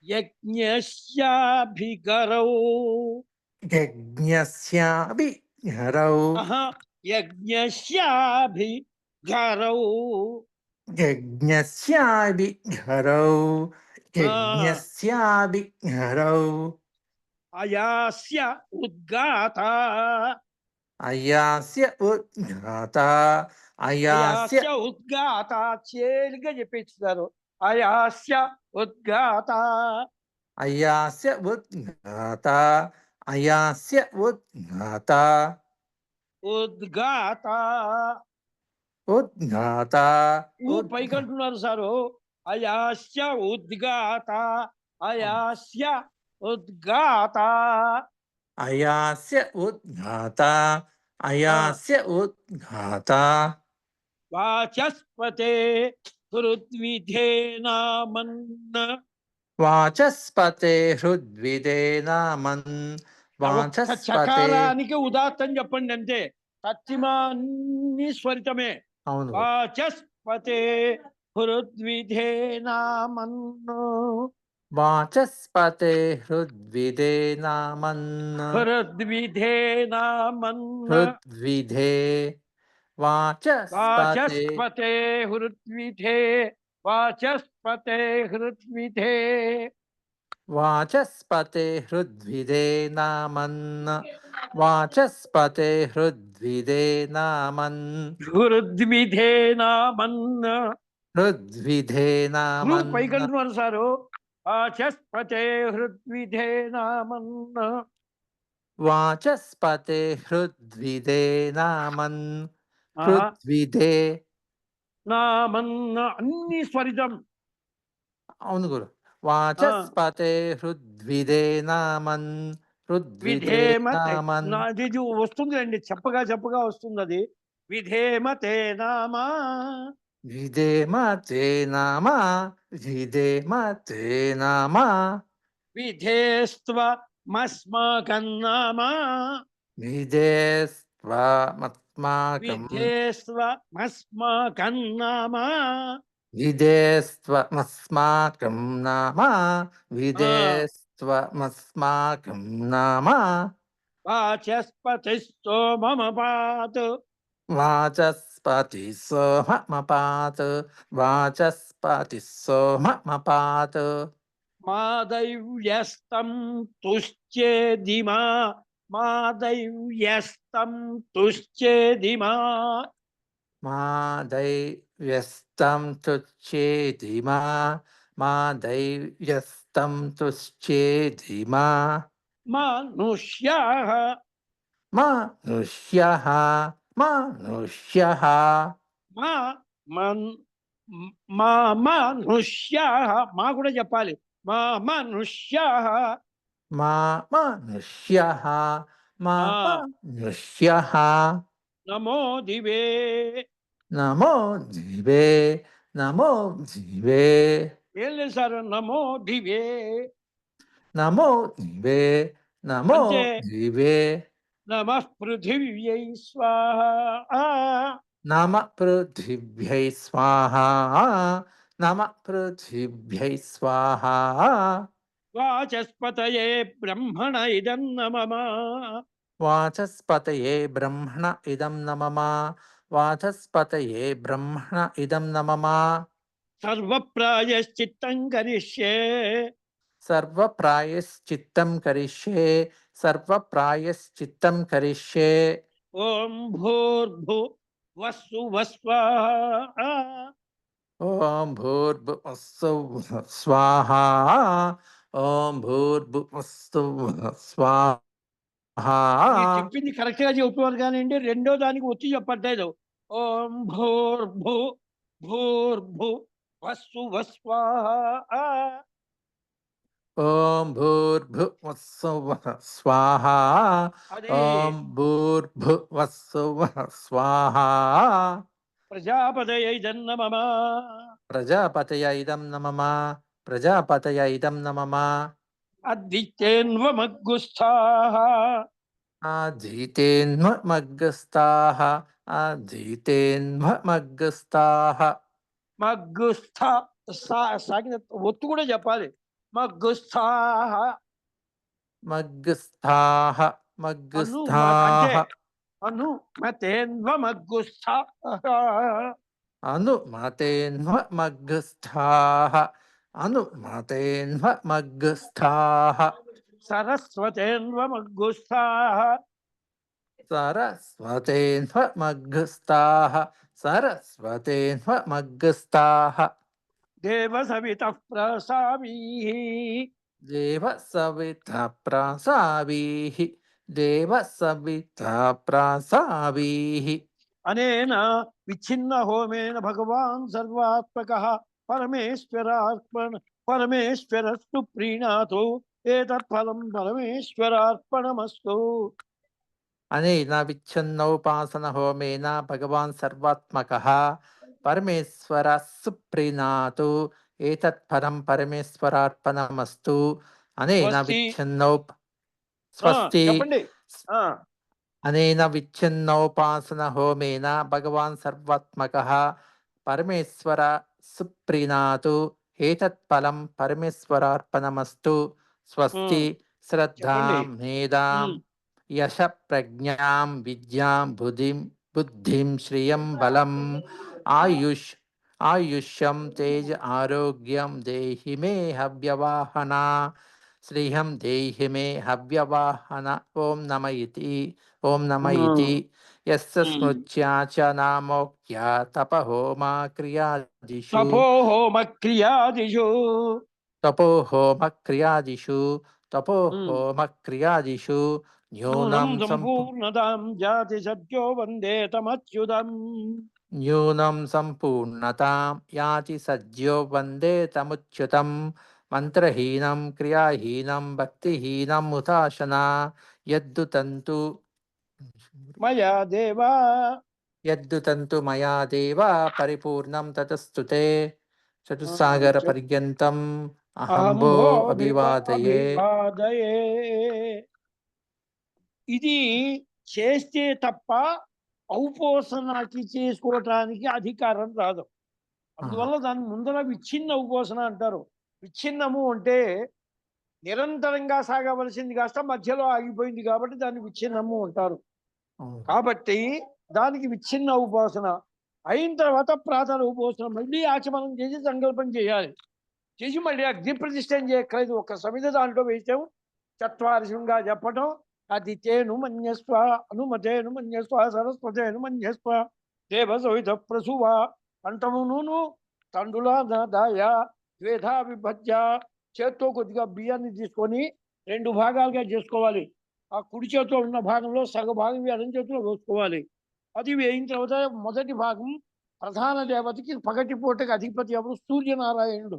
యజ్ఞస్యాభిగరౌ యజ్ఞస్యాభిఘరౌ యజ్ఞస్యాభిగరౌ యజ్ఞస్యాభిఘరౌ యజ్ఞస్యాభిఘరౌ అయాస్య ఉద్గాత అయాస్య ఉద్ఘాత అయాస్య అయాస్య ఉద్గాత చేలిగా చెప్పించుతారు. అయాస్య ఉద్గాత అయాస్య ఉద్ఘాత అయాస్య ఉద్ఘాత ఉద్గాత ఉద్ఘాత పైకి అంటున్నారు సారు. అయాస్య ఉద్గాత అయాస్య ఉద్గాత అయాస్య ఉద్ఘాత అయాస్య ఉద్ఘాత వాచస్పతే హృద్విధేనామన్న వాచస్పతే హృద్విదేనామన్ ఒక్క వాచస్పతే చకారానికి ఉదాత్తం చెప్పండి అంతే. తత్తిమాన్ని స్వరితమే. అవును వాచస్పతే హృద్విధేనామన్ను వాచస్పతే హృద్విదేనామన్ హృద్విధేనామన్న హృద్విధే వాచస్పతే వాచస్పతే హృద్విధే వాచస్పతే హృద్విధే వాచస్పతే హృద్విదేనామన్ వాచస్పతే హృద్విదేనామన్ హృద్విధేనామన్న హృద్విధేనామన్ పైకంటున్నారు సారు. వాచస్పతే హృద్విధేనామన్న వాచస్పతే హృద్విదేనామన్ హృద్విదే నామన్న అన్ని స్వరితం. అవును గురు వాచస్పతే హృద్విదేనామన్ విధేమతే హృద్విదేనామన్ ఇది వస్తుంది అండి, చెప్పగా చెప్పగా వస్తుంది అది. విధేమతే నామా విధేమతే నామ విధేమతే నామ విధేస్త్వ మస్మాకన్నామా విధేస్త్వమస్మాకం విధేస్త్వ మస్మాకన్నామా విధేస్త్వమస్మాకం నామ విధేస్త్వమస్మాకం నామ వాచస్పతిస్తో మమ పాత్ వాచస్పతి సోమపాత్ వాచస్పతి సోమపాత్ మా దైవ్యస్తం తుశ్చేదిమా మా దైవ్యస్తం తుశ్చేదిమా మా దైవ్యస్తం తుచ్చేదిమా మా దైవ్యస్తం తుశ్చేదిమా మనుష్యాః మనుష్యః మనుష్యః మా మన్- మా మనుష్యాః మా కూడా చెప్పాలి. మా మనుష్యాః మా మనుష్యః మా ఆ మనుష్యః నమో దివే నమో జీవే నమో జీవే ఏం లేదు సార్, నమో దివే నమో జీవే నమో అంటే జీవే నమః పృథివ్యై స్వాహా. నమ పృథివ్యై స్వాహా నమ పృథివ్యై స్వాహా వాచస్పతయే బ్రహ్మణ ఇదం నమః. వాచస్పతయే బ్రహ్మణ ఇదం నమః వాచస్పతయే బ్రహ్మణ ఇదం నమః సర్వప్రాయశ్చిత్తం కరిష్యే. సర్వప్రాయశ్చిత్తం కరిష్యే సర్వప్రాయశ్చిత్తం కరిష్యే ఓం భూర్భు వస్సు వస్వాహా. ఓం భూర్భువస్సుః స్వాహా ఓం భూర్భువస్సుః స్వాహా మీరు చెప్పింది కరెక్ట్ గా చెబుతున్నారు కానివ్వండి, రెండో దానికి వచ్చి చెప్పట్లేదు. ఓం భూర్భు భూర్భు వస్సు వస్వాహా. ఓం భూర్భువస్సుః స్వాహా అది ఓం భూర్భువస్సుః స్వాహా ప్రజాపతయ ఇదం నమః. ప్రజాపతయ ఇదం నమః ప్రజాపతయ ఇదం నమః అద్వితేన్వమగ్గుస్థాః. ఆధీతేన్మగ్గస్తాః ఆధీతేన్మగ్గస్తాః మగ్గుస్థ సాగిన ఒత్తు కూడా చెప్పాలి. మగ్గుస్థాః. మగ్గస్థాః అంటే మగ్గస్థాః అనుమతేన్వమగ్గుస్థాః. అనుమతేన్మగ్గస్థాః అనుమతేన్మగ్గస్థాః సరస్వతేన్వమగ్గుస్థాః. సరస్వతేన్మగ్గస్థాః సరస్వతేన్మగ్గస్థాః దేవ సవితః ప్రసావీః. దేవ సవితా ప్రాసావీః దేవ సవితా ప్రాసావీః అనేన విచ్ఛిన్న హోమేన భగవాన్ సర్వాత్మకః పరమేశ్వరస్తు ప్రీణాతు. ఏతత్ ఫలం పరమేశ్వరార్పణమస్తు. అనేన విచ్ఛిన్నోపాసన హోమేన భగవాన్ సర్వాత్మకః పరమేశ్వర సుప్రీణాతు ఏతత్ ఫలం పరమేశ్వరార్పణమస్తు. అనేన స్వస్తి. విచ్ఛిన్నోప స్వస్తి చెప్పండి. అనేన విచ్ఛిన్నోపాసన హోమేన భగవాన్ సర్వాత్మకః పరమేశ్వర సుప్రీణాతు ఏతత్ ఫలం పరమేశ్వరార్పణమస్తు. స్వస్తి శ్రద్ధాం చెప్పండి. మేధాం యశ ప్రజ్ఞాం విద్యాం బుద్ధిం శ్రియం బలం ఆయుష్యం తేజ ఆరోగ్యం దేహి మే హవ్యవాహన శ్రీహం దేహి మే హవ్యవాహన. ఓం నమ ఇతి యస్య స్మృత్యా చ నామోక్త్యా తపహోమా క్రియాదిషు తపోహోమ క్రియాదిషు తపోహోమ క్రియాదిషు నూనం సంపూర్ణతాం జాతి సద్యో వందే తమచ్యుతం. న్యూనం సంపూర్ణతాం యాతి సద్యో వందే తముచ్యుతం. మంత్రహీనం క్రియాహీనం భక్తిహీనం ఉదాసన యద్దుతంతు మయా దేవా పరిపూర్ణం తతస్తుతే. చతుస్సాగర పర్యంతం అహంభో అభివాదయే. ఇది చేస్తే తప్ప ఔపోసనకి చేసుకోవటానికి అధికారం రాదు. అందువల్ల దాని ముందర విచ్ఛిన్న ఉపోసన అంటారు. విచ్ఛిన్నము అంటే నిరంతరంగా సాగవలసింది కాస్త మధ్యలో ఆగిపోయింది కాబట్టి దాన్ని విచ్ఛిన్నము అంటారు. కాబట్టి దానికి విచ్ఛిన్న ఉపాసన అయిన తర్వాత ప్రాతర ఉపోసన మళ్ళీ ఆచమనం చేసి సంకల్పం చేయాలి. చేసి మళ్ళీ అగ్ని ప్రతిష్టం చేయక్కలేదు. ఒక సమిధ దాంట్లో వేసాం చత్వారిశంగా చెప్పటం. అది తేను మన్యస్వ అనుమతేను మన్యస్వ సరస్వతేను మన్యస్వ దేవ సవిత ప్రసువ అంటమును తండుల దాయ ద్వేధా విభజ్య. చేత్తో కొద్దిగా బియ్యాన్ని తీసుకొని 2 భాగాలుగా చేసుకోవాలి. ఆ కుడి చేతిలో ఉన్న భాగంలో సగ భాగం ఎడం చేతిలో వేసుకోవాలి. అది వేయిన తర్వాత మొదటి భాగం ప్రధాన దేవతకి పగటిపూటకి అధిపతి ఎవరు? సూర్యనారాయణుడు.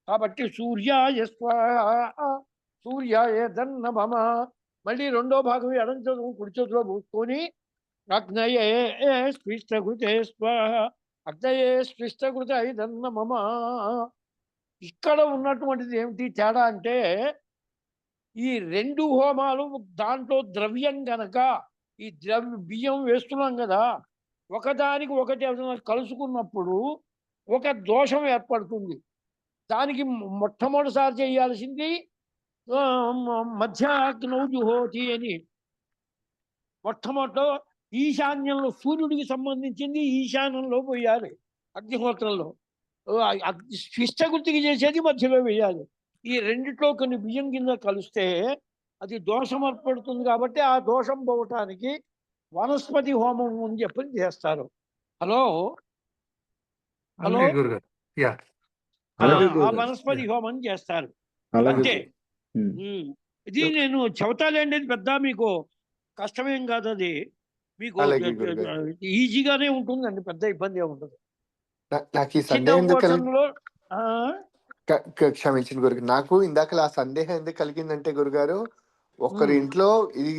కాబట్టి సూర్యాయ స్వాహ సూర్యాయ నమః. మళ్ళీ రెండో భాగం ఎడం చేతులు కుడి చేతిలో పూసుకొని అగ్నయే స్పృష్టకృతే స్వాహ, అగ్నయే స్పృష్టకృతే నమః. ఇక్కడ ఉన్నటువంటిది ఏమిటి తేడా అంటే, ఈ రెండు హోమాలు దాంట్లో ద్రవ్యం గనక ఈ బియ్యం వేస్తున్నాం కదా, ఒకదానికి ఒకటి ఏదైనా కలుసుకున్నప్పుడు ఒక దోషం ఏర్పడుతుంది. దానికి మొట్టమొదటిసారి చేయాల్సింది మధ్యాగ్నౌ జుహోతి అని. మొట్టమొదట ఈశాన్యంలో సూర్యుడికి సంబంధించింది ఈశాన్యంలో పోయాలి అగ్నిహోత్రంలో. శిష్టగుర్తికి చేసేది మధ్యలో వేయాలి. ఈ రెండిట్లో కొన్ని బియ్యం కింద కలిస్తే అది దోషం ఏర్పడుతుంది. కాబట్టి ఆ దోషం పోవటానికి వనస్పతి హోమం అని చెప్పి చేస్తారు. హలో హలో అలాగే గురుగారు. యా ఆ వనస్పతి హోమం చేస్తారు అంతే. ఇది నేను చెబుతాలేండి, పెద్ద మీకు కష్టమేం కాదు. అది మీకు ఈజీగానే ఉంటుందండి, పెద్ద ఇబ్బంది ఉంటుంది. నాకు ఈ చిన్న సందేహం ఉపవాసంలో క్షమించిన గురుగారు, నాకు ఇందాక ఆ సందేహం ఎందుకు కలిగిందంటే గురుగారు, ఒకరి ఇంట్లో ఇది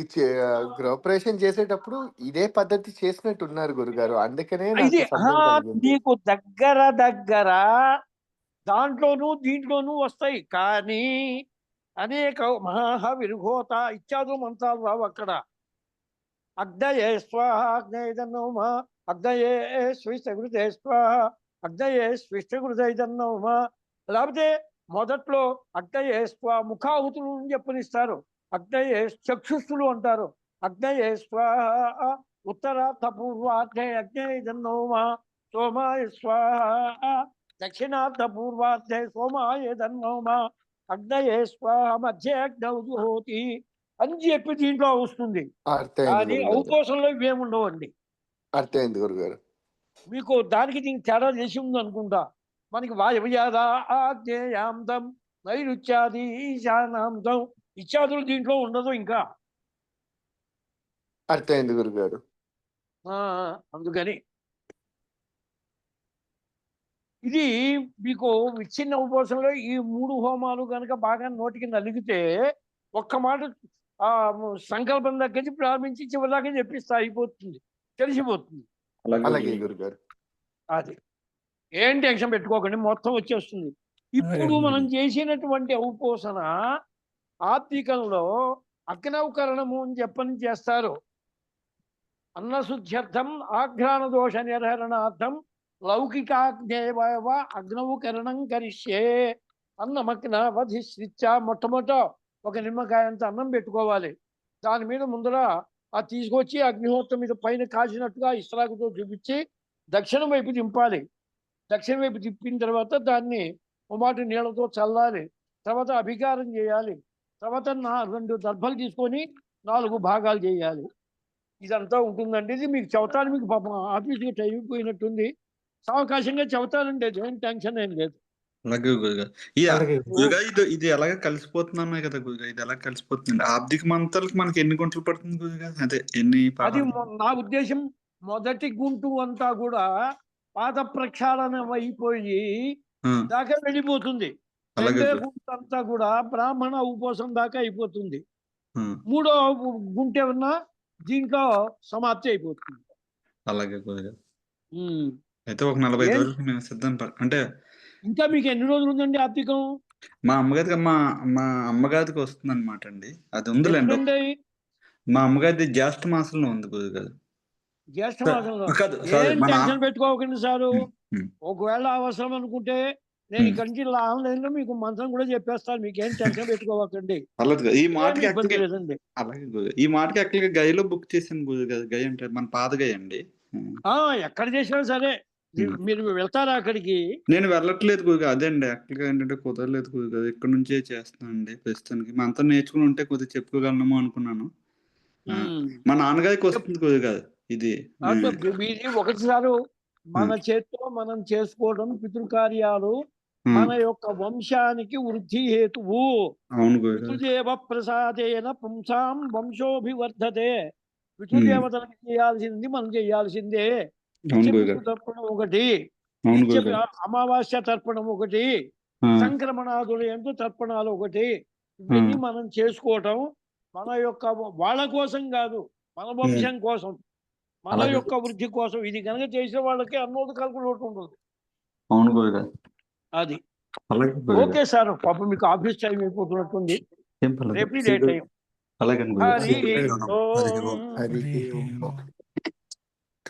గృహప్రవేశం చేసేటప్పుడు ఇదే పద్ధతి చేసినట్టు ఉన్నారు గురుగారు, అందుకనే నాకు సందేహం కలిగింది. నీకు దగ్గర దాంట్లోనూ దీంట్లోనూ వస్తాయి, కానీ అనేక విరుహోత ఇత్యాదులు మంత్రాలు రావు అక్కడ. అగ్నయే స్వాహ, అగ్నయదన్నోమ, అగ్నయే స్విష్టకృతే స్వాహ, అగ్నయే స్విష్టకృతే నోమ. లేకపోతే మొదట్లో అగ్నయే ముఖాహుతులు అని చెప్పనిస్తారు, అగ్నయే చక్షుస్తులు అంటారు. అగ్నయే స్వాహ ఉత్తరార్థ పూర్వార్థే అగ్నయదన్నోమ సోమాయ స్వాహ, దక్షిణార్థ పూర్వార్థే సోమాయ దన్నోమ, అగ్నయే స్వాహ మధ్య అగ్నౌ జుహోతి అని చెప్పి దీంట్లో వస్తుంది. కానీ ఔపోసంలో ఇవేముండవండి. అర్థమైంది గురుగారు. మీకు దానికి దీనికి తేడా చేసి ఉంది అనుకుంటా. మనకి వాయవ్యాద ఆగ్నేయాంతం నైరుత్యాది ఈశానాంతం ఇత్యాదులు దీంట్లో ఉండదు ఇంకా. అర్థమైంది గురుగారు. అందుకని ఇది మీకు విచ్ఛిన్న ఉపవాసంలో ఈ 3 హోమాలు కనుక బాగా నోటికి నలిగితే ఒక్క మాట సంకల్పం దగ్గర ప్రారంభించి చివరిదాకా చెప్పిస్తా, అయిపోతుంది, తెలిసిపోతుంది. అలాగే గురుగారు. అది ఏం టెన్షన్ పెట్టుకోకండి, మొత్తం వచ్చేస్తుంది. ఇప్పుడు మనం చేసినటువంటి ఔపోసన ఆత్మికంలో అగ్నౌకరణము అని చెప్పని చేస్తారు. అన్నశుద్ధ్యర్థం ఆఘ్రాణ దోష నిర్హరణార్థం లౌకికాగ్నేవ అగ్నౌకరణం కరిష్యే. అన్నమగ్న వధిశ్రిత్య మొట్టమొదట ఒక నిమ్మకాయంత అన్నం పెట్టుకోవాలి. దాని మీద ముందర అది తీసుకొచ్చి అగ్నిహోత్రం మీద పైన కాసినట్టుగా ఇస్రాకుతో చూపించి దక్షిణం వైపు దింపాలి. దక్షిణ వైపు తిప్పిన తర్వాత దాన్ని ఉమాటి నీళ్ళతో చల్లాలి. తర్వాత అభికారం చేయాలి. తర్వాత 2 దర్భలు తీసుకొని 4 భాగాలు చేయాలి. ఇదంతా ఉంటుందండి. ఇది మీకు చెబుతాను, మీకు పాపం ఆఫీస్కి టైం పోయినట్టుంది, సావకాశంగా చెబుతానండి, ఏం టెన్షన్ ఏం లేదు. ఇది ఎలాగ కలిసిపోతున్నాను కదా గురుగా, ఇది ఎలా కలిసిపోతుంది ఆబ్దిక మంత్రాలకు మనకి ఎన్ని గుంటలు పడుతుంది గురుగా? అదే అది నా ఉద్దేశం. మొదటి గుంటు అంతా కూడా పాద ప్రక్షాళనం అయిపోయి దాకా వెళ్ళిపోతుంది. రెండో గుంటు అంతా కూడా బ్రాహ్మణ ఉపవాసం దాకా అయిపోతుంది. 3వ గుంట ఏమన్నా దీంట్లో సమాప్తి అయిపోతుంది. అలాగే గురుగా. అయితే ఒక 45 రోజులకి మేము సిద్ధం. అంటే ఇంకా మీకు ఎన్ని రోజులు ఉందండి ఆత్మికం? మా అమ్మగారికి వస్తుంది అనమాట అండి. అది ఉందిలేండి. మా అమ్మగారిది జ్యేష్ఠ మాసంలో ఉంది గురుగారు. జ్యేష్ఠ మాసంలో ఏం టెన్షన్ పెట్టుకోకండి సారు. ఒకవేళ అవసరం అనుకుంటే నేను ఇక్కడి నుంచి ఆన్లైన్ లో మీకు మంత్రం కూడా చెప్పేస్తాను, మీకు ఏం టెన్షన్ పెట్టుకోవకండి. ఈ మాటకి ఈ మాటకి యాక్చువల్గా గైలో బుక్ చేశాను గురుగారు. గై అంటే మన పాత గై అండి. ఎక్కడ చేసినా సరే మీరు వెళ్తారా అక్కడికి? నేను వెళ్ళట్లేదు గురుగా. అదే అండి యాక్చువల్గా ఏంటంటే కుదరలేదు గురుగా. ఇక్కడ నుంచే చేస్తానండి ప్రస్తుతానికి. మా అంతా నేర్చుకుని ఉంటే కొద్దిగా చెప్పుకోగలము అనుకున్నాను. మా నాన్నగారికి వస్తుంది గురుగా ఇది. ఒకటిసారి మన చేతితో మనం చేసుకోవడం పితృకార్యాలు మన యొక్క వంశానికి వృద్ధి హేతువు. పితృదేవ ప్రసాదేన పుంసాం వంశోభివర్ధతే. పితృదేవతలకు చేయాల్సింది మనం చేయాల్సిందే. తర్పణం ఒకటి, అమావాస్య తర్పణం ఒకటి, సంక్రమణాదుల యందు తర్పణాలు ఒకటి, ఇవన్నీ మనం చేసుకోవటం మన యొక్క వాళ్ళ కోసం కాదు, మన వంశం కోసం, మన అలాగే. యొక్క వృద్ధి కోసం. ఇది కనుక చేసే వాళ్ళకి అన్నోదకాలకు లోటు ఉండదు. అవును గురుగారు. అది అలాగే గురుగారు. Okay sir. పాపం మీకు ఆఫీస్ టైం అయిపోతున్నట్టుంది. ఏం పర్లేదు. రేపు ఇదే టైం. అలాగే గురుగారు. హరి హరి ఓం. ఓం. హరి ఓం.